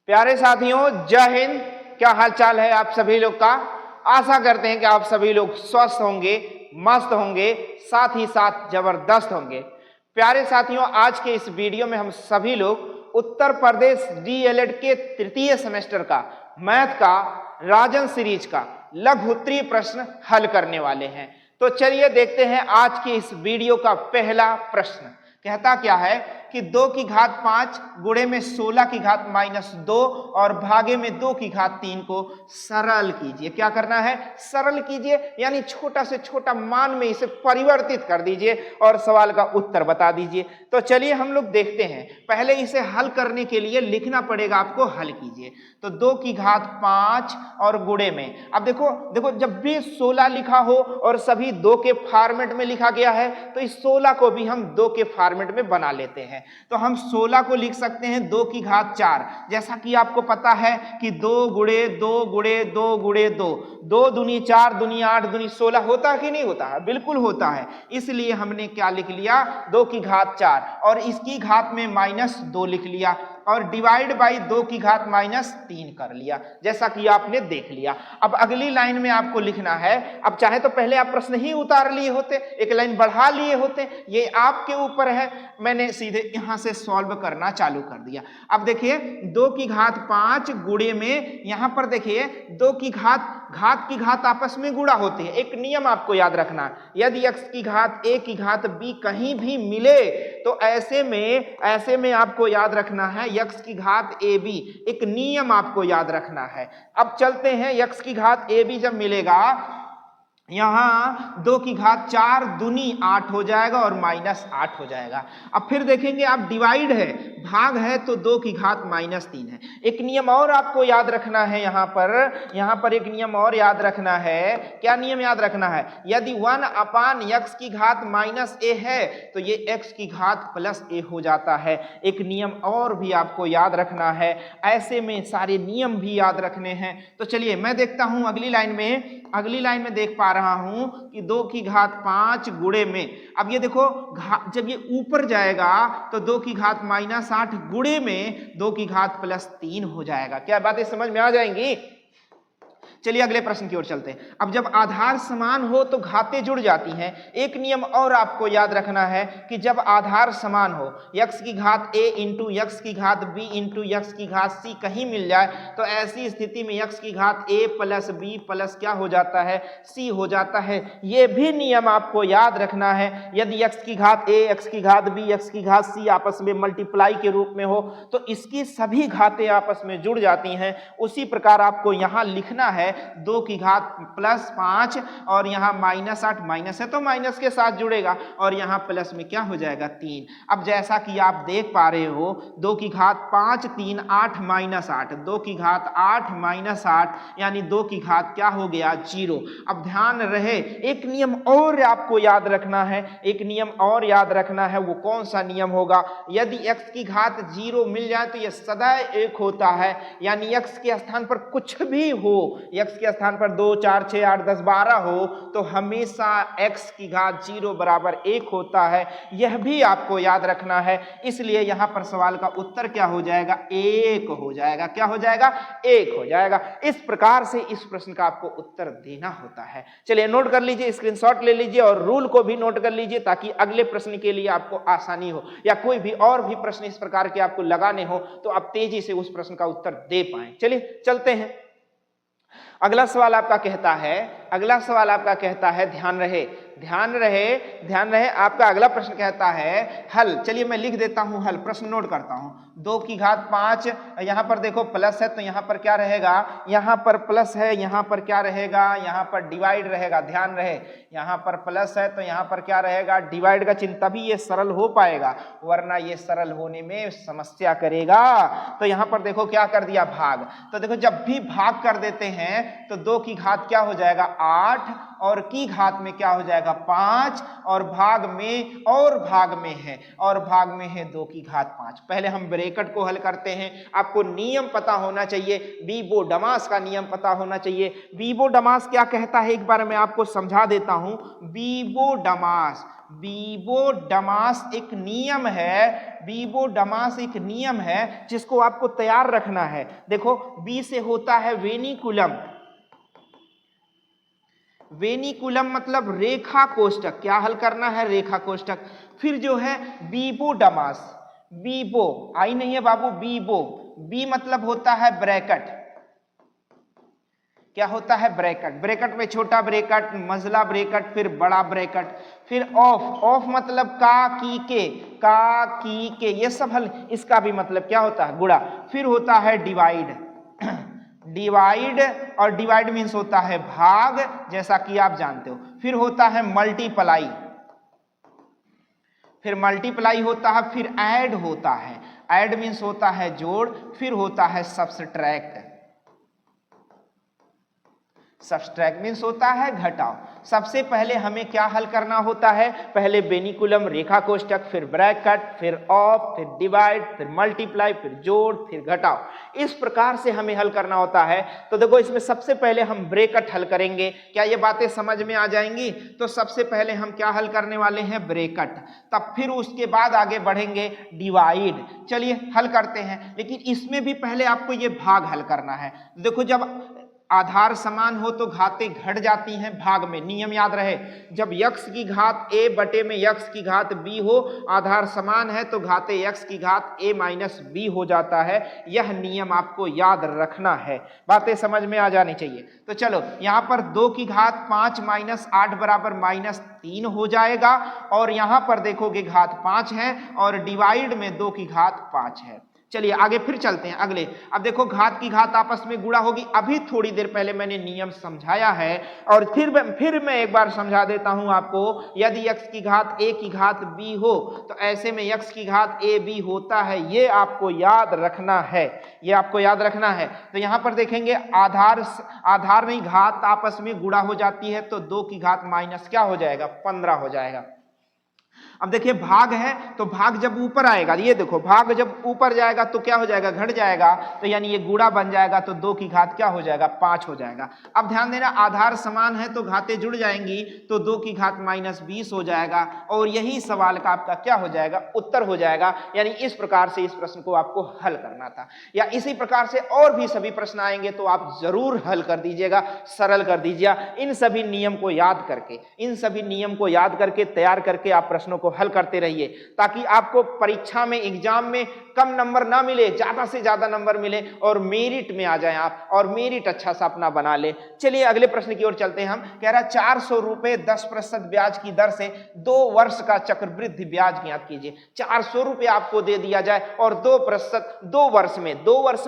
प्यारे साथियों, जय हिंद। क्या हाल चाल है आप सभी लोग का। आशा करते हैं कि आप सभी लोग स्वस्थ होंगे, मस्त होंगे, साथ ही साथ जबरदस्त होंगे। प्यारे साथियों, आज के इस वीडियो में हम सभी लोग उत्तर प्रदेश डीएलएड के तृतीय सेमेस्टर का मैथ का राजन सीरीज का लघु उत्तरीय प्रश्न हल करने वाले हैं। तो चलिए देखते हैं आज के इस वीडियो का पहला प्रश्न। कहता क्या है कि 2 की घात 5 गुणे में 16 की घात -2 और भागे में 2 की घात 3 को सरल कीजिए। क्या करना है? सरल कीजिए, यानी छोटा से छोटा मान में इसे परिवर्तित कर दीजिए और सवाल का उत्तर बता दीजिए। तो चलिए हम लोग देखते हैं। पहले इसे हल करने के लिए लिखना पड़ेगा आपको, हल कीजिए। तो 2 की घात 5 और गुणे में, अब देखो जब भी 16 लिखा हो और सभी 2 के फॉर्मेट में लिखा गया है तो इस 16 को भी हम 2 के फॉर्मेट में बना लेते हैं। तो हम 16 को लिख सकते हैं 2 की घात 4। जैसा कि आपको पता है कि 2 गुणे 2 गुणे 2 गुणे 2, 2 दूनी 4 दूनी 8 दूनी 16 होता है कि नहीं होता है? बिल्कुल होता है। इसलिए हमने क्या लिख लिया? 2 की घात 4 और इसकी घात में -2 लिख लिया और डिवाइड बाई 2 की घात -3 कर लिया, जैसा कि आपने देख लिया। अब अगली लाइन में आपको लिखना है। अब चाहे तो पहले आप प्रश्न ही उतार लिए होते, एक लाइन बढ़ा लिए होते, ये आपके ऊपर है। मैंने सीधे यहां से सॉल्व करना चालू कर दिया। अब देखिए 2 की घात 5 गुणे में, यहां पर देखिए 2 की घात की घात आपस में गुणा होती है। एक नियम आपको याद रखना, यदि x की घात a की घात b कहीं भी मिले तो ऐसे में आपको याद रखना है x की घात ab। एक नियम आपको याद रखना है। अब चलते हैं, x की घात ab जब मिलेगा, यहां 2 की घात 4 दूनी 8 हो जाएगा और -8 हो जाएगा। अब फिर देखेंगे आप डिवाइड है, भाग है तो 2 की घात -3 है। एक नियम और आपको याद रखना है, यहां पर एक नियम और याद रखना है। क्या नियम याद रखना है? यदि 1/x की घात -a है तो ये x की घात +a हो जाता है। एक नियम और भी आपको याद रखना है। ऐसे में सारे नियम भी याद रखने हैं। तो चलिए मैं देखता हूं अगली लाइन में देख पा रहा हूं कि 2 की घात 5 गुणे में, अब ये देखो जब ये ऊपर जाएगा तो 2 की घात -8 गुणे में 2 की घात +3 हो जाएगा। क्या बातें समझ में आ जाएंगी? चलिए अगले प्रश्न की ओर चलते हैं। अब जब आधार समान हो तो घातें जुड़ जाती हैं। एक नियम और आपको याद रखना है कि जब आधार समान हो, x की घात a इंटू x की घात b इंटू x की घात c कहीं मिल जाए तो ऐसी स्थिति में x की घात a प्लस b प्लस क्या हो जाता है? c हो जाता है। ये भी नियम आपको याद रखना है। यदि x की घात a, x की घात b, x की घात c आपस में मल्टीप्लाई के रूप में हो तो इसकी सभी घातें आपस में जुड़ जाती हैं। उसी प्रकार आपको यहां लिखना है 2 की घात +5 और यहाँ -8, माइनस है तो माइनस के साथ जुड़ेगा और यहाँ प्लस में क्या हो जाएगा? 3। अब जैसा कि आप देख पा रहे हो 2 की घात 5 3 8 -8, 2 की घात 8 -8 यानी 2 की घात क्या हो गया? 0। अब ध्यान रहे, एक नियम और आपको याद रखना है। एक नियम और याद रखना है। वो कौन सा नियम होगा? यदि x की घात 0 मिल जाए तो यह सदैव 1 होता है, यानी x के स्थान पर कुछ भी हो, x के स्थान पर 2 4 6 8 10 12 हो तो हमेशा x की घात 0 बराबर 1 होता है। यह भी आपको याद रखना है। इसलिए यहां पर सवाल का उत्तर क्या हो जाएगा? 1 हो जाएगा। क्या हो जाएगा? 1 हो जाएगा। इस प्रकार से इस प्रश्न का आपको उत्तर देना होता है। चलिए नोट कर लीजिए, स्क्रीनशॉट ले लीजिए और रूल को भी नोट कर लीजिए ताकि अगले प्रश्न के लिए आपको आसानी हो, या कोई भी और भी प्रश्न इस प्रकार के आपको लगाने हो तो आप तेजी से उस प्रश्न का उत्तर दे पाएं। चलिए चलते हैं। अगला सवाल आपका कहता है, ध्यान रहे, आपका अगला प्रश्न कहता है हल। चलिए मैं लिख देता हूं हल, प्रश्न नोट करता हूं। 2 की घात 5, यहां पर देखो प्लस है तो यहां पर क्या रहेगा? यहां पर प्लस है, यहां पर क्या रहेगा? यहां पर डिवाइड रहेगा। ध्यान रहे, यहां पर प्लस है तो यहां पर क्या रहेगा? डिवाइड का चिन्ह, तभी ये सरल हो पाएगा, वरना ये सरल होने में समस्या करेगा। तो यहां पर देखो क्या कर दिया? भाग। तो देखो जब भी भाग कर देते हैं तो 2 की घात क्या हो जाएगा? 8 और की घात में क्या हो जाएगा 5 और भाग में है और भाग में है 2 की घात 5। पहले हम ब्रैकेट को हल करते हैं। आपको नियम पता होना चाहिए, वीबो-डमास का नियम पता होना चाहिए। वीबो-डमास क्या कहता है एक बार मैं आपको समझा देता हूं। वीबो-डमास एक नियम है, वीबो-डमास एक नियम है जिसको आपको तैयार रखना है। देखो बी से होता है वेनिकुलम, वेनिकुलम मतलब रेखा कोष्ठक, क्या हल करना है रेखा कोष्ठक। फिर जो है वीबो-डमास, वीबो आई नहीं है बाबू, वीबो, बी मतलब होता है ब्रैकेट, क्या होता है ब्रैकेट, ब्रैकेट में छोटा ब्रैकेट, मझला ब्रैकेट, फिर बड़ा ब्रैकेट, फिर ऑफ, ऑफ मतलब का की के, ये सब हल, इसका भी मतलब क्या होता है गुणा। फिर होता है डिवाइड, डिवाइड और डिवाइड मीन्स होता है भाग, जैसा कि आप जानते हो। फिर होता है मल्टीप्लाई, फिर मल्टीप्लाई होता है, फिर ऐड होता है, ऐड मीन्स होता है जोड़, फिर होता है सब्सट्रैक्ट, सब्सट्रैक्ट मीन्स होता है घटाओ। सबसे पहले हमें क्या हल करना होता है, पहले वेनिकुलम रेखा कोष्ठक, फिर ब्रैकेट, फिर ऑफ, फिर डिवाइड, फिर मल्टीप्लाई, फिर जोड़, फिर घटाओ, इस प्रकार से हमें हल करना होता है। तो देखो इसमें सबसे पहले हम ब्रैकेट हल करेंगे, क्या ये बातें समझ में आ जाएंगी। तो सबसे पहले हम क्या हल करने वाले हैं ब्रैकेट, तब फिर उसके बाद आगे बढ़ेंगे डिवाइड। चलिए हल करते हैं, लेकिन इसमें भी पहले आपको ये भाग हल करना है। देखो जब आधार समान हो तो घातें घट जाती हैं भाग में, नियम याद रहे। जब यक्स की घात a बटे में यक्स की घात b हो, आधार समान है तो घाते यक्स की घात a माइनस b हो जाता है। यह नियम आपको याद रखना है, बातें समझ में आ जानी चाहिए। तो चलो यहाँ पर 2 की घात 5 माइनस 8 बराबर माइनस 3 हो जाएगा, और यहाँ पर देखोगे घात 5 है और डिवाइड में 2 की घात 5 है। चलिए आगे फिर चलते हैं अगले। अब देखो घात की घात आपस में गुणा होगी, अभी थोड़ी देर पहले मैंने नियम समझाया है और फिर मैं एक बार समझा देता हूं आपको। यदि x की घात a की घात b हो तो ऐसे में x की घात a b होता है, ये आपको याद रखना है, ये आपको याद रखना है। तो यहां पर देखेंगे आधार नहीं घात आपस में गुणा हो जाती है तो 2 की घात माइनस क्या हो जाएगा 15 हो जाएगा। अब देखिए भाग है तो भाग जब ऊपर आएगा, ये देखो भाग जब ऊपर जाएगा तो क्या हो जाएगा घट जाएगा, तो यानी ये गुणा बन जाएगा तो 2 की घात क्या हो जाएगा 5 हो जाएगा। अब ध्यान देना आधार समान है तो घातें जुड़ जाएंगी तो 2 की घात माइनस 20 हो जाएगा, और यही सवाल का आपका क्या हो जाएगा उत्तर हो जाएगा। यानी इस प्रकार से इस प्रश्न को आपको हल करना था, या इसी प्रकार से और भी सभी प्रश्न आएंगे तो आप जरूर हल कर दीजिएगा, सरल कर दीजिएगा। इन सभी नियम को याद करके, इन सभी नियम को याद करके तैयार करके आप प्रश्नों को हल करते रहिए, ताकि आपको परीक्षा में एग्जाम में कम नंबर ना मिले, ज्यादा से ज्यादा नंबर मिले और मेरिट में आ जाएं आप, और मेरिट अच्छा सा अपना बना ले। चलिए अगले प्रश्न की ओर चलते हैं। हम कह रहा 400 रुपए 10% ब्याज की दर से 2 वर्ष का चक्रवृद्धि ब्याज ज्ञात कीजिए। 400 रुपए आपको दे दिया जाए और 2% 2 वर्ष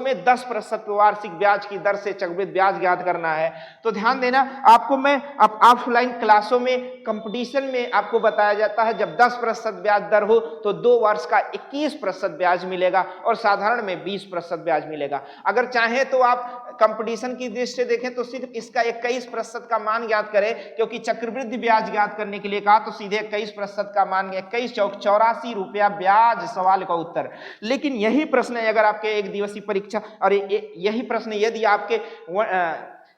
में 10% वार्षिक ब्याज की दर से चक्रवृद्धि ब्याज ज्ञात करना है। तो ध्यान देना, आपको मैं ऑफलाइन क्लासों में कंपटीशन में आपको बताया जाता है जब 10% ब्याज दर हो तो 2 वर्ष का 21% ब्याज मिलेगा और साधारण में 20% ब्याज मिलेगा। अगर चाहे तो आप कंपटीशन की दृष्टि से देखें तो सिर्फ इसका 21% का मान ज्ञात करें, क्योंकि चक्रवृद्धि ब्याज ज्ञात करने के लिए कहा तो सीधे 21% का मान 21 चौक 84 रुपया ब्याज सवाल का उत्तर। लेकिन यही प्रश्न है अगर आपके एक दिवसीय परीक्षा और यही प्रश्न यदि आपके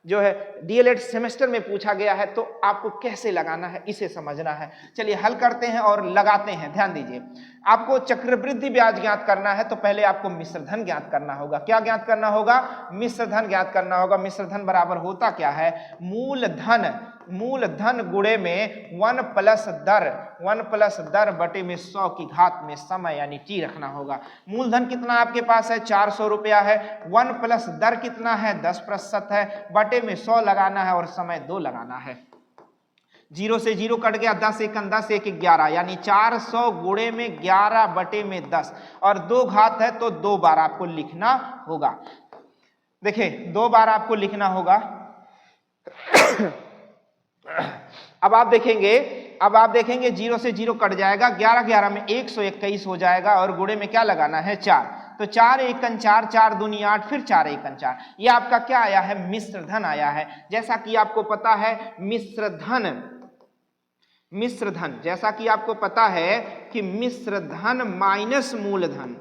जो है डीएलएड सेमेस्टर में पूछा गया है तो आपको कैसे लगाना है इसे समझना है। चलिए हल करते हैं और लगाते हैं। ध्यान दीजिए, आपको चक्रवृद्धि ब्याज ज्ञात करना है तो पहले आपको मिश्र धन ज्ञात करना होगा। क्या ज्ञात करना होगा? मिश्र धन ज्ञात करना होगा। मिश्र धन बराबर होता क्या है? मूल धन गुणे में 1 प्लस दर बटे में 100 की घात में समय यानी टी रखना होगा। मूलधन कितना आपके पास है? 400 रुपया है। 1 प्लस दर कितना है? 10% है, बटे में 100 लगाना है और समय 2 लगाना है। 0 से 0 कट गया, 10 एकम 10 1 11, यानी 400 गुणे में 11 बटे में 10 और 2 घात है तो 2 बार आपको लिखना होगा। देखिए 2 बार आपको लिखना होगा। अब आप देखेंगे अब आप देखेंगे 0 से 0 कट जाएगा, 11 11 में 121 हो जाएगा और गुणे में क्या लगाना है 4, तो 4 एकन 4, 4 दूनी 8, फिर 4 एकन 4। ये आपका क्या आया है, मिश्र धन आया है। जैसा कि आपको पता है मिश्र धन जैसा कि आपको पता है कि मिश्र धन माइनस मूलधन,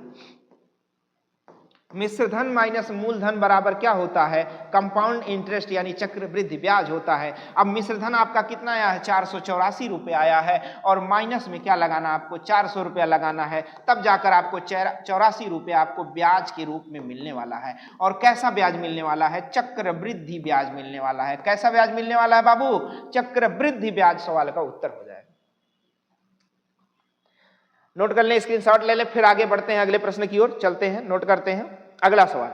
मिश्र धन माइनस मूलधन बराबर क्या होता है, कंपाउंड इंटरेस्ट यानी चक्रवृद्धि ब्याज होता है। अब मिश्र धन आपका कितना आया है, 484 रुपये आया है और माइनस में क्या लगाना, आपको 400 रुपया लगाना है, तब जाकर आपको 84 रुपये आपको ब्याज के रूप में मिलने वाला है। और कैसा ब्याज मिलने वाला है, चक्रवृद्धि ब्याज मिलने वाला है। कैसा ब्याज मिलने वाला है बाबू, चक्रवृद्धि ब्याज सवाल का उत्तर हो जाएगा। नोट कर लें, स्क्रीनशॉट ले लें, फिर आगे बढ़ते हैं, अगले प्रश्न की ओर चलते हैं। नोट करते हैं अगला सवाल,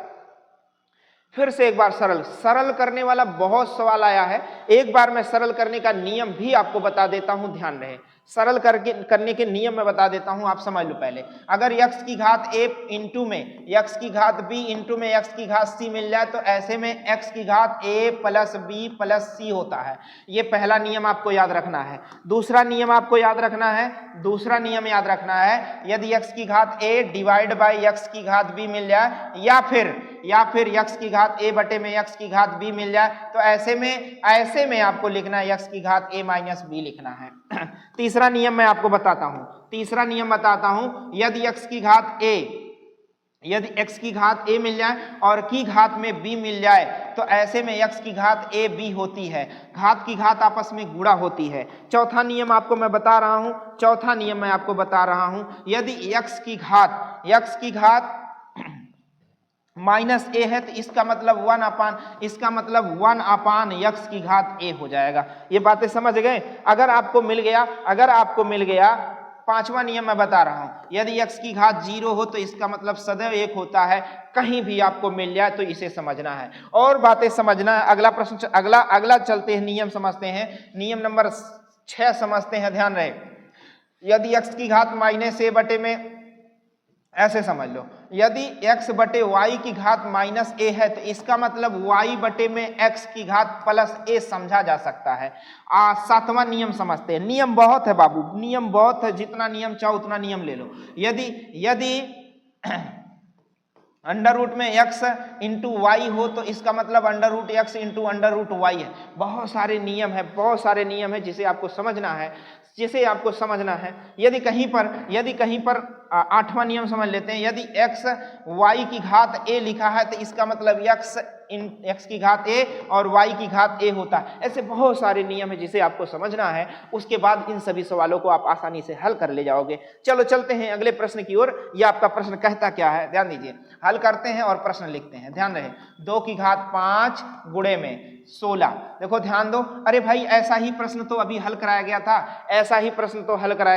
फिर से एक बार सरल करने वाला बहुत सवाल आया है। एक बार मैं सरल करने का नियम भी आपको बता देता हूं, ध्यान रहे। सरल करने के नियम में बता देता हूं, आप समझ लो पहले। अगर x की घात a इंटू में x की घात b इंटू में x की घात c मिल जाए तो ऐसे में x की घात a plus b plus c होता है। ये पहला नियम आपको याद रखना है। दूसरा नियम आपको याद रखना है, दूसरा नियम याद रखना है, यदि x की घात a डिवाइड बाई x की घात b मिल जाए या फिर x की घात a बटे में x की घात b मिल जाए तो ऐसे में आपको लिखना है x की घात a माइनस b लिखना है। तीसरा नियम मैं आपको बताता हूं, यदि x की घात a मिल जाए और की घात में b मिल जाए तो ऐसे में x की घात a b होती है, घात की घात आपस में गुणा होती है। चौथा नियम आपको मैं बता रहा हूं, यदि x की घात माइनस ए है तो इसका मतलब 1 अपान x की घात a हो जाएगा। ये बातें समझ गए। अगर आपको मिल गया पांचवा नियम मैं बता रहा हूं, यदि x की घात 0 हो तो इसका मतलब सदैव 1 होता है। कहीं भी आपको मिल जाए तो इसे समझना है और बातें समझना है। अगला प्रश्न अगला चलते हैं, नियम समझते हैं। नियम नंबर 6 समझते हैं, ध्यान रहे। यदि x की घात माइनस a बटे में, ऐसे समझ लो, यदि x बटे y की घात माइनस a है तो इसका मतलब y बटे में x की घात प्लस a समझा जा सकता है। 7वां नियम समझते हैं। नियम बहुत है बाबू, नियम बहुत है, जितना नियम चाहो उतना नियम ले लो। यदि अंडर रूट में x इंटू वाई हो तो इसका मतलब under root x into under root y है। बहुत सारे नियम है जिसे आपको समझना है। यदि कहीं पर 8वां नियम समझ लेते हैं, यदि x y की घात a लिखा है तो इसका मतलब x की घात a और y की घात a होता है। ऐसे बहुत सारे नियम है जिसे आपको समझना है, उसके बाद इन सभी सवालों को आप आसानी से हल कर ले जाओगे। चलो चलते हैं अगले प्रश्न की ओर। ये आपका प्रश्न कहता क्या है, ध्यान दीजिए। हल करते हैं और प्रश्न लिखते हैं, ध्यान रहे। 2 की घात 5 गुणे में 16। देखो ध्यान दो, अरे भाई ऐसा ही प्रश्न तो अभी हल कराया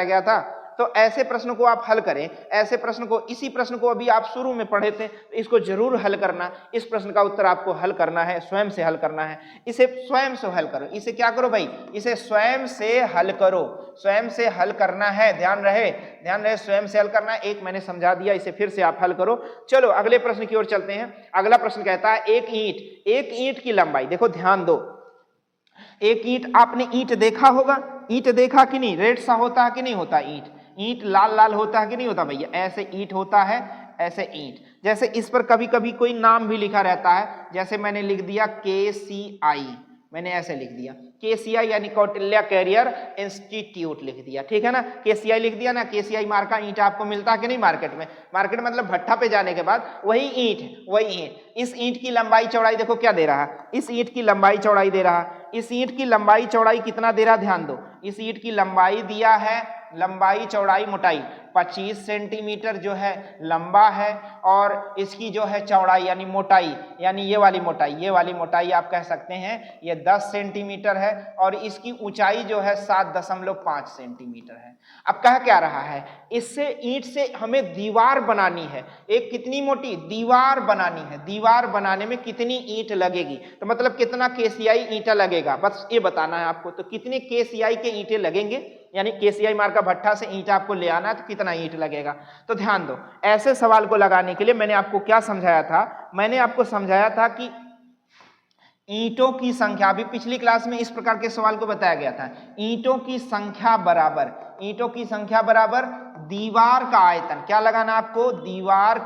गया था, तो ऐसे प्रश्न को आप हल करें। इसी प्रश्न को अभी आप शुरू में पढ़े थे, इसको जरूर हल करना। इस प्रश्न का उत्तर आपको हल करना है, स्वयं से हल करना है। इसे स्वयं से हल करो। इसे क्या करो भाई, इसे स्वयं से हल करो, स्वयं से हल करना है। ध्यान रहे, स्वयं से हल करना है। एक मैंने समझा दिया, इसे फिर से आप हल करो। चलो अगले प्रश्न की ओर चलते हैं। अगला प्रश्न कहता है एक ईंट की लंबाई, देखो ध्यान दो, एक ईंट, आपने ईंट देखा होगा, ईंट देखा कि नहीं, रेड सा होता है कि नहीं होता, ईंट लाल लाल होता है कि नहीं होता भैया, ऐसे ईंट होता है, ऐसे ईंट। जैसे इस पर कभी कभी कोई नाम भी लिखा रहता है, जैसे मैंने लिख दिया KCI, मैंने ऐसे लिख दिया KCI यानी कौटिल्य कैरियर इंस्टीट्यूट लिख दिया, ठीक है ना, KCI लिख दिया ना। KCI मार्क का ईंट आपको मिलता है कि नहीं मार्केट में, मतलब भट्ठा पे जाने के बाद वही ईंट। इस ईंट की लंबाई चौड़ाई देखो क्या दे रहा है, इस ईंट की लंबाई चौड़ाई दे रहा है। इस ईंट की लंबाई चौड़ाई कितना दे रहा, ध्यान दो, इस ईंट की लंबाई दिया है, लंबाई चौड़ाई मोटाई 25 सेंटीमीटर जो है लंबा है, और इसकी जो है चौड़ाई यानी मोटाई, यानी ये वाली मोटाई आप कह सकते हैं ये 10 सेंटीमीटर है, और इसकी ऊंचाई जो है 7.5 सेंटीमीटर है। अब कह क्या रहा है, इससे ईंट से हमें दीवार बनानी है, एक कितनी मोटी दीवार बनानी है, दीवार बनाने में कितनी ईंट लगेगी, तो मतलब कितना KCI ईंटा लगेगा, बस ये बताना है आपको। तो कितने KCI के ईंटे लगेंगे, यानी KCI मार्क का भट्ठा से ईंट आपको ले आना है तो कितना ईंट लगेगा। तो ध्यान दो, ऐसे सवाल को लगाने के लिए मैंने आपको क्या समझाया था, मैंने आपको समझाया था कि ईंटों की संख्या, अभी पिछली क्लास में इस प्रकार के सवाल को बताया गया था, ईंटों की संख्या बराबर, ईंटों की संख्या बराबर दीवार का आयतन, क्या लगाना आपको, दीवार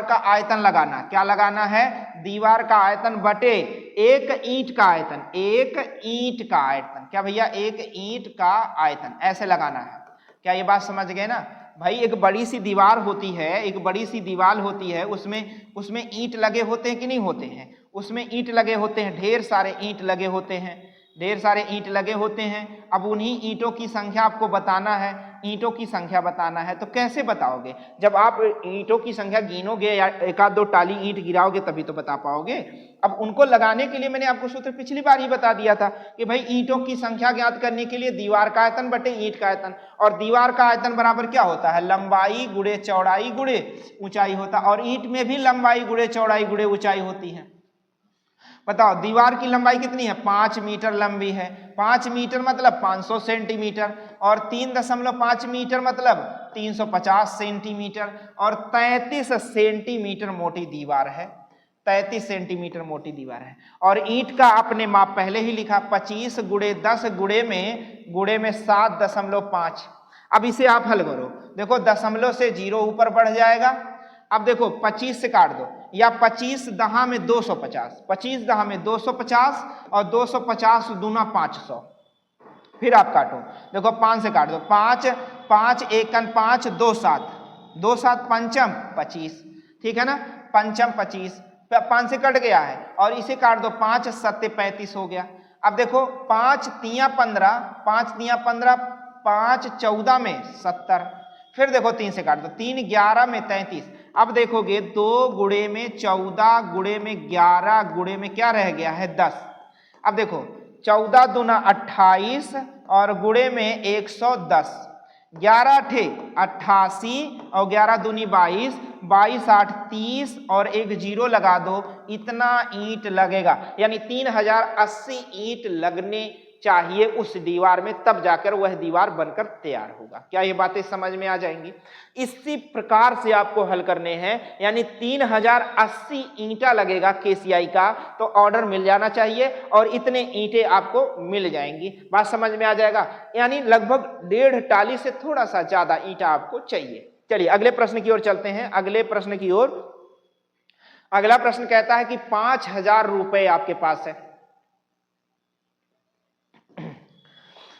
का आयतन लगाना, क्या लगाना है, दीवार का आयतन बटे एक ईंट का आयतन, एक ईंट का आयतन, क्या भैया, एक ईंट का आयतन, ऐसे लगाना है। क्या ये बात समझ गए ना भाई? एक बड़ी सी दीवार होती है, एक बड़ी सी दीवार होती है, उसमें ईंट लगे होते हैं कि नहीं होते हैं? उसमें ईंट लगे होते हैं, ढेर सारे ईंट लगे होते हैं, ढेर सारे ईंट लगे होते हैं। अब उन्हीं ईंटों की संख्या आपको बताना है, ईंटों की संख्या बताना है, तो कैसे बताओगे? जब आप ईंटों की संख्या गिनोगे या एक आध दो टाली ईंट गिराओगे तभी तो बता पाओगे। अब उनको लगाने के लिए मैंने आपको सूत्र पिछली बार ही बता दिया था कि भाई ईंटों की संख्या ज्ञात करने के लिए दीवार का आयतन बटे ईंट का आयतन, और दीवार का आयतन बराबर क्या होता है, लंबाई गुणे चौड़ाई गुणे ऊंचाई होता है, और ईंट में भी लंबाई गुणे चौड़ाई गुणे ऊंचाई होती है। बताओ दीवार की लंबाई कितनी है, 5 मीटर लंबी है, 5 मीटर मतलब 500 सेंटीमीटर, और 3.5 मीटर मतलब 350 सेंटीमीटर, और 33 सेंटीमीटर मोटी दीवार है, 33 सेंटीमीटर मोटी दीवार है। और ईंट का आपने माप पहले ही लिखा, 25 गुणे 10 गुणे में 7.5। अब इसे आप हल करो, देखो दशमलव से 0 ऊपर बढ़ जाएगा। अब देखो 25 से काट दो, या 25 दहा में 250, 25 दहा में 250, और 250 दूना 500। फिर आप काटो, देखो 5 से काट दो, 5 5 एकन 5 2 7, 2 7 पंचम 25, ठीक है ना, पंचम 25, 5 से कट गया है, और इसे काट दो, 5 7 35 हो गया। अब देखो 5 तिया 15, 5 तिया 15, 5 14 में 70, फिर देखो 3 से काट दो, 3 11 में 33। अब देखोगे 2 गुणे में 14 गुणे में 11 गुणे में क्या रह गया है, 10। अब देखो 14 दूना 28 और गुणे में 110, 11 अठे 88 और 11 दूनी 22, 22 8 30 और एक जीरो लगा दो, इतना ईंट लगेगा, यानी 3080 ईंट लगने चाहिए उस दीवार में, तब जाकर वह दीवार बनकर तैयार होगा। क्या ये बातें समझ में आ जाएंगी? इसी प्रकार से आपको हल करने हैं, यानी 3080 ईंटा लगेगा केसीआई का, तो ऑर्डर मिल जाना चाहिए और इतने ईंटें आपको मिल जाएंगी। बात समझ में आ जाएगा? यानी लगभग 1.5 टाली से थोड़ा सा ज्यादा ईंटा आपको चाहिए। चलिए अगले प्रश्न की ओर चलते हैं, अगले प्रश्न की ओर। अगला प्रश्न कहता है कि 5000 रुपए आपके पास है।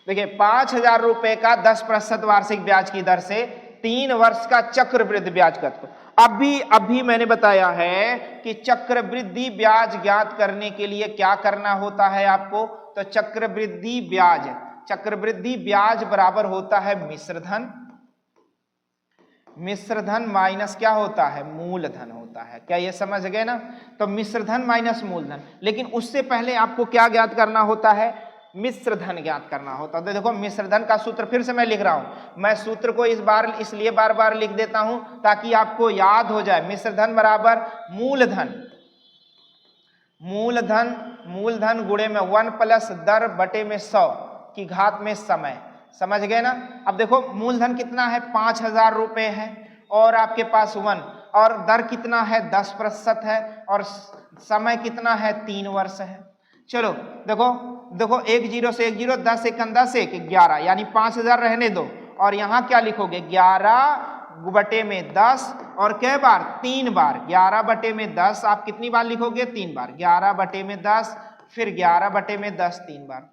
देखिए 5000 रुपए का 10% वार्षिक ब्याज की दर से 3 वर्ष का चक्रवृद्धि ब्याज कर। अभी मैंने बताया है कि चक्रवृद्धि ब्याज ज्ञात करने के लिए क्या करना होता है आपको, तो चक्रवृद्धि ब्याज बराबर होता है मिश्र धन माइनस क्या होता है, मूलधन होता है। क्या ये समझ गए ना? तो मिश्र धन माइनस मूलधन, लेकिन उससे पहले आपको क्या ज्ञात करना होता है, मिश्र धन ज्ञात करना होता है। तो देखो मिश्र धन का सूत्र फिर से मैं लिख रहा हूं, मैं सूत्र को इसलिए बार बार लिख देता हूं ताकि आपको याद हो जाए। मिश्र धन बराबर मूलधन गुणे में 1 प्लस दर बटे में 100 की घात में समय। समझ गए ना? अब देखो मूलधन कितना है, 5000 रुपए है, और आपके पास 1, और दर कितना है 10% है, और समय कितना है 3 वर्ष है। चलो देखो 1 0 से 1 0, 10 1 10 1 11, यानी 5000 रहने दो, और यहां क्या लिखोगे 11 बटे में 10, और कै बार 3 बार, 11 बटे में 10 आप कितनी बार लिखोगे 3 बार, 11 बटे में 10 फिर 11 बटे में 10 3 बार।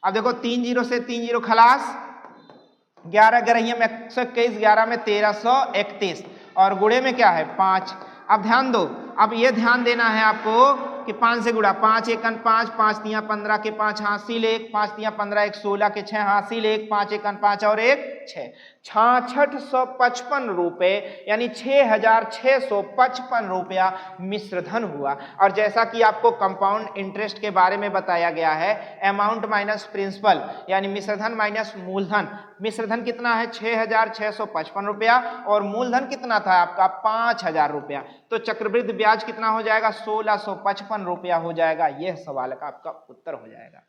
अब देखो 3 0 से 3 0 खलास, 11 ग्रहिया में 121, 11 में 1331, और गुणे में क्या है 5। अब ध्यान दो, अब ये ध्यान देना है आपको कि 5 से गुणा, 5 एकन 5, 5 तिया 15 के 5 हासिल 1, 5 तिया 15 1 16 के 6 हासिल 1, 5 एकन 5 और 1 6, 6655 रुपए, यानी 6655 रुपया मिश्र धन हुआ। और जैसा कि आपको कंपाउंड इंटरेस्ट के बारे में बताया गया है, अमाउंट माइनस प्रिंसिपल, यानी मिश्र धन माइनस मूलधन। मिश्र धन कितना है 6655 रुपया, और मूलधन कितना था आपका 5000 रुपया, तो चक्रवृद्धि ब्याज कितना हो जाएगा 1655 रुपया हो जाएगा। यह सवाल का आपका उत्तर हो जाएगा।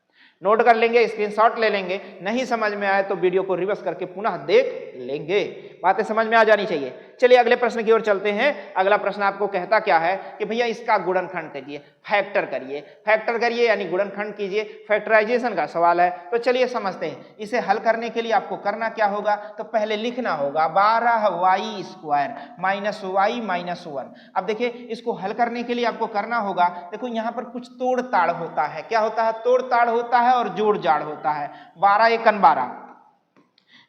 नोट कर लेंगे, स्क्रीनशॉट ले लेंगे, नहीं समझ में आए तो वीडियो को रिवर्स करके पुनः देख लेंगे। बातें समझ में आ जानी चाहिए। चलिए अगले प्रश्न की ओर चलते हैं। अगला प्रश्न आपको कहता क्या है कि भैया इसका गुणनखंड करिए, फैक्टर करिए, फैक्टर करिए यानी गुणनखंड कीजिए, फैक्टराइजेशन का सवाल है। तो चलिए समझते हैं। इसे हल करने के लिए आपको करना क्या होगा, तो पहले लिखना होगा 12y² माइनस y माइनस 1। अब देखिए इसको हल करने के लिए आपको करना होगा, देखो यहाँ पर कुछ तोड़ ताड़ होता है। क्या होता है, तोड़ ताड़ होता है और जोड़ जाड़ होता है। 12 एकन 12,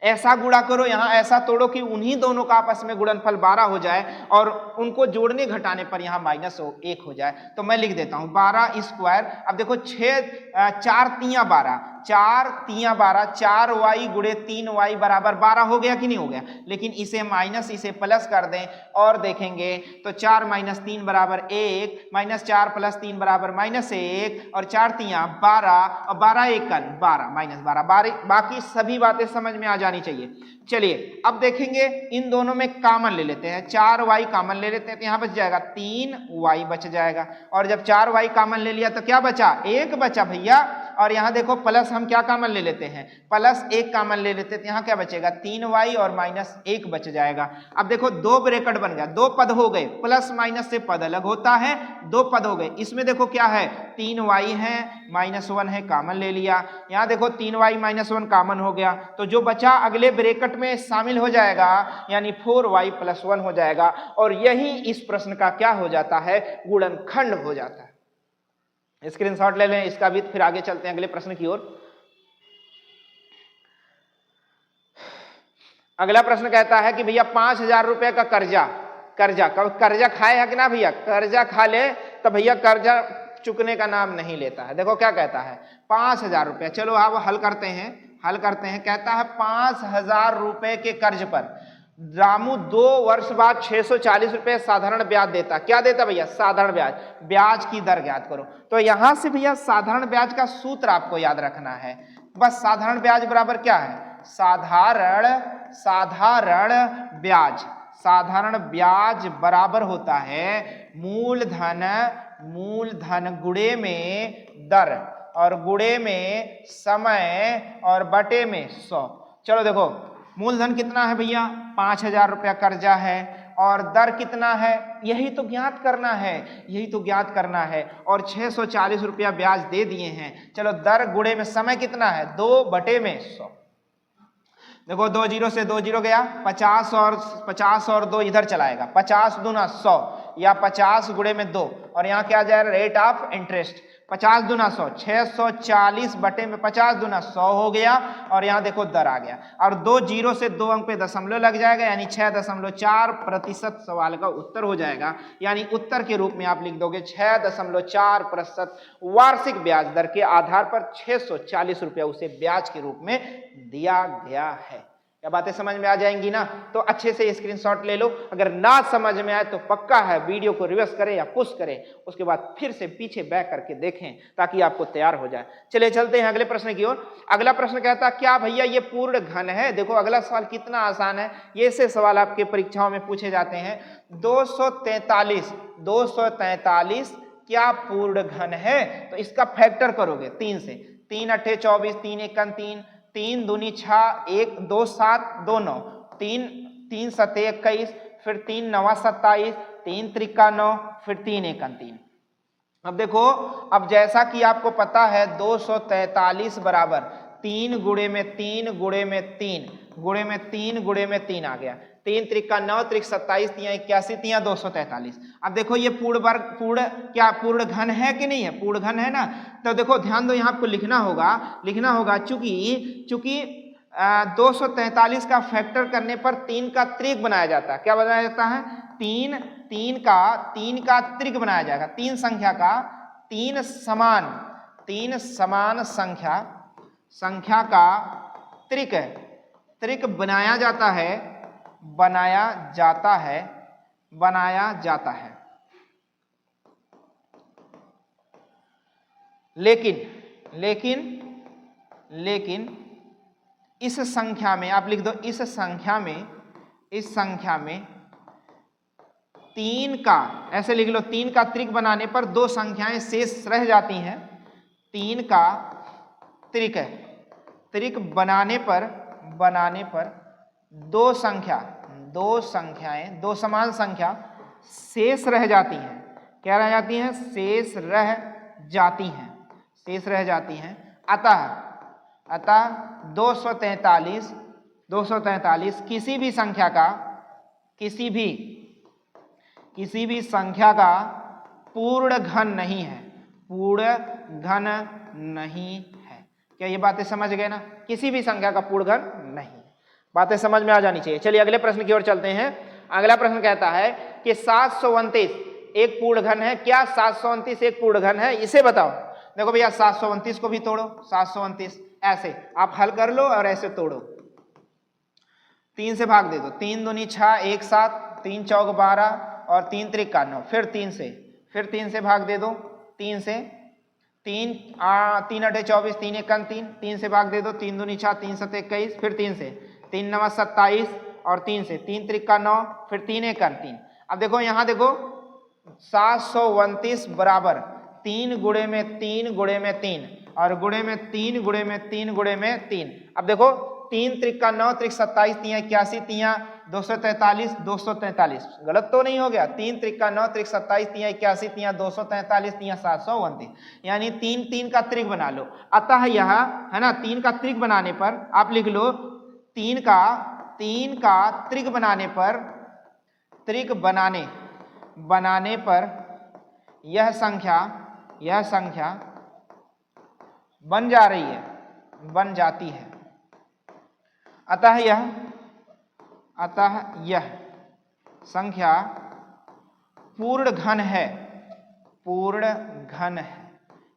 ऐसा गुणा करो, यहां ऐसा तोड़ो कि उन्हीं दोनों का आपस में गुणनफल 12 हो जाए और उनको जोड़ने घटाने पर यहां -1 हो जाए। तो मैं लिख देता हूं 12²। अब देखो 4 तियां 12, 4 तियां 12, 4y गुणे 3y बराबर 12 हो गया कि नहीं हो गया। लेकिन इसे माइनस इसे प्लस कर दें और देखेंगे तो 4 - 3 बराबर 1, -4 + 3 बराबर -1 और 4 तियां 12 और 12 एकन 12 -12। बाकी सभी बातें समझ में आ जानी चाहिए। चलिए अब देखेंगे इन दोनों में कॉमन ले लेते हैं, 4y कॉमन ले लेते हैं तो यहां बच जाएगा 3y बच जाएगा। और जब 4y कॉमन ले लिया तो क्या बचा, 1 बचा भैया। और यहां देखो प्लस हम क्या कॉमन ले लेते हैं, +1 कॉमन ले लेते हैं तो यहां क्या बचेगा 3y और -1 बच जाएगा। अब देखो 2 ब्रैकेट बन गया, 2 पद हो गए, प्लस माइनस से पद अलग होता है, 2 पद हो गए। इसमें देखो क्या है 3y है, -1 है, कॉमन ले लिया। यहां देखो 3y -1 कॉमन हो गया तो जो बचा अगले ब्रैकेट में शामिल हो जाएगा यानी 4y + 1 हो जाएगा। और यही इस प्रश्न का क्या हो जाता है, गुणनखंड हो जाता है। स्क्रीनशॉट ले लें इसका भी, फिर आगे चलते हैं अगले प्रश्न की ओर। अगला प्रश्न कहता है कि भैया 5000 रुपए का कर्जा खाए है कि ना भैया, कर्जा खा ले तो भैया कर्जा चुकने का नाम नहीं लेता है। देखो क्या कहता है 5000 रुपए। चलो आप हल करते हैं। कहता है 5000 रुपए के कर्ज पर रामू 2 वर्ष बाद 640 रुपए साधारण ब्याज देता। क्या देता भैया, साधारण ब्याज। ब्याज की दर ज्ञात करो। तो यहां से भैया साधारण ब्याज का सूत्र आपको याद रखना है। बस साधारण ब्याज बराबर क्या है, साधारण ब्याज। साधारण ब्याज बराबर होता है मूलधन गुणे में दर और गुणे में समय और बटे में 100। चलो देखो मूलधन कितना है भैया, 5000 रुपया कर्जा है और दर कितना है, यही तो ज्ञात करना है। और 640 रुपया ब्याज दे दिए हैं। चलो दर गुणे में समय कितना है, 2/100। देखो 2 0 से 2 0 गया, 50 और 2 इधर चलाएगा, 50 दूना 100 या 50 गुणे में 2 और यहाँ क्या आ जाएगा रेट ऑफ इंटरेस्ट। 50 दूना 100, 640 बटे में 50 दूना 100 हो गया। और यहाँ देखो दर आ गया और 2 0 से 2 अंक पे दशमलव लग जाएगा यानी 6.4% सवाल का उत्तर हो जाएगा। यानी उत्तर के रूप में आप लिख दोगे 6.4% वार्षिक ब्याज दर के आधार पर 640 रुपया उसे ब्याज के रूप में दिया गया है। क्या बातें समझ में आ जाएंगी ना। तो अच्छे से स्क्रीनशॉट ले लो। अगर ना समझ में आए तो पक्का है वीडियो को रिवर्स करें या पुश करें, उसके बाद फिर से पीछे बैक करके देखें ताकि आपको तैयार हो जाए। चलिए चलते हैं अगले प्रश्न की ओर। अगला प्रश्न कहता है क्या भैया ये पूर्ण घन है। देखो अगला सवाल कितना आसान है, ये से सवाल आपके परीक्षाओं में पूछे जाते हैं। 243 क्या पूर्ण घन है, तो इसका फैक्टर करोगे 3 से। 3 अट्ठे 24, 3 एकन 3, 3 दूनी 6, 1 2 7 2 9, 3 सते 21, फिर 3 नवा 27, 3 त्रिका 9, फिर 3 एकन 3। अब देखो अब जैसा कि आपको पता है 243 बराबर 3 गुणे में 3 गुणे में 3 गुणे में 3 गुणे में 3 आ गया। 3 त्रिका 9, त्रिक 27, 3 81, 3 243। अब देखो ये पूर्ण घन है कि नहीं है, पूर्ण घन है ना। तो देखो ध्यान दो यहाँ आपको लिखना होगा चूंकि 243 का फैक्टर करने पर 3 का त्रिक बनाया जाता है। क्या बनाया जाता है, 3 का त्रिक बनाया जाएगा। 3 संख्या का 3 समान संख्या का त्रिक बनाया जाता है। लेकिन इस संख्या में आप लिख दो, इस संख्या में 3 का ऐसे लिख लो, 3 का त्रिक बनाने पर 2 संख्याएं शेष रह जाती हैं। 3 का त्रिक बनाने पर 2 संख्या दो संख्याएं, दो समान संख्या शेष रह जाती हैं। क्या रह जाती हैं? शेष रह जाती हैं, शेष रह जाती हैं। अतः 243 किसी भी संख्या का पूर्ण घन नहीं है, पूर्ण घन नहीं है। क्या ये बातें समझ गए ना? किसी भी संख्या का पूर्ण घन नहीं, बातें समझ में आ जानी चाहिए। चलिए अगले प्रश्न की ओर चलते हैं। अगला प्रश्न कहता है कि 729 एक पूर्ण घन है। क्या 729 एक पूर्ण घन है? इसे बताओ। देखो भैया 729 को भी तोड़ो, 729 ऐसे आप हल कर लो और ऐसे तोड़ो, 3 से भाग दे दो, 3 दूनी 6, 1 7, 3 चौक 12 और 3 त्रिक 9, फिर 3 से भाग दे दो, 3 से 3 3 8 24, 3 1 3, 3 से भाग दे दो, 3 दूनी 6, 3 7 21, फिर 3 से 3 9 27 और 3 से 3 त्रिक 9, फिर 3 1 3। अब देखो यहाँ देखो 729 बराबर 3 गुणे में 3 गुणे में 3 और गुणे में 3 गुणे में 3 गुणे में 3। अब देखो 3 त्रिक 9 त्रिक 27 3 81 3 243 243, गलत तो नहीं हो गया? 3 त्रिक 9 त्रिक 27 3 81 3 243 3 729, यानी 3 3 का त्रिक बना लो। अतः यह है ना, 3 का त्रिक बनाने पर आप लिख लो 3 का त्रिक बनाने पर यह संख्या बन जाती है। अतः यह संख्या पूर्ण घन है।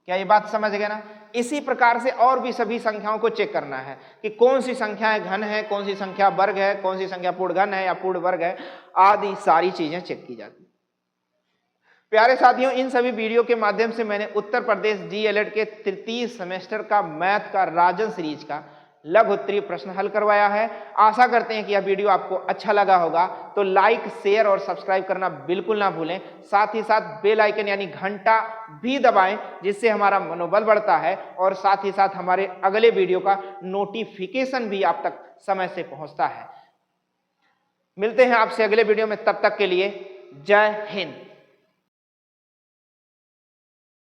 क्या ये बात समझ गए ना? इसी प्रकार से और भी सभी संख्याओं को चेक करना है कि कौन सी संख्याएं घन है, कौन सी संख्या वर्ग है, कौन सी संख्या पूर्ण घन है या पूर्ण वर्ग है, आदि सारी चीजें चेक की जाती। प्यारे साथियों, इन सभी वीडियो के माध्यम से मैंने उत्तर प्रदेश डीएलएड के तृतीय सेमेस्टर का मैथ का राजन सीरीज का लघु उत्तरीय प्रश्न हल करवाया है। आशा करते हैं कि यह वीडियो आपको अच्छा लगा होगा, तो लाइक शेयर और सब्सक्राइब करना बिल्कुल ना भूलें। साथ ही साथ बेल आइकन यानी घंटा भी दबाएं, जिससे हमारा मनोबल बढ़ता है और साथ ही साथ हमारे अगले वीडियो का नोटिफिकेशन भी आप तक समय से पहुंचता है। मिलते हैं आपसे अगले वीडियो में, तब तक के लिए जय हिंद।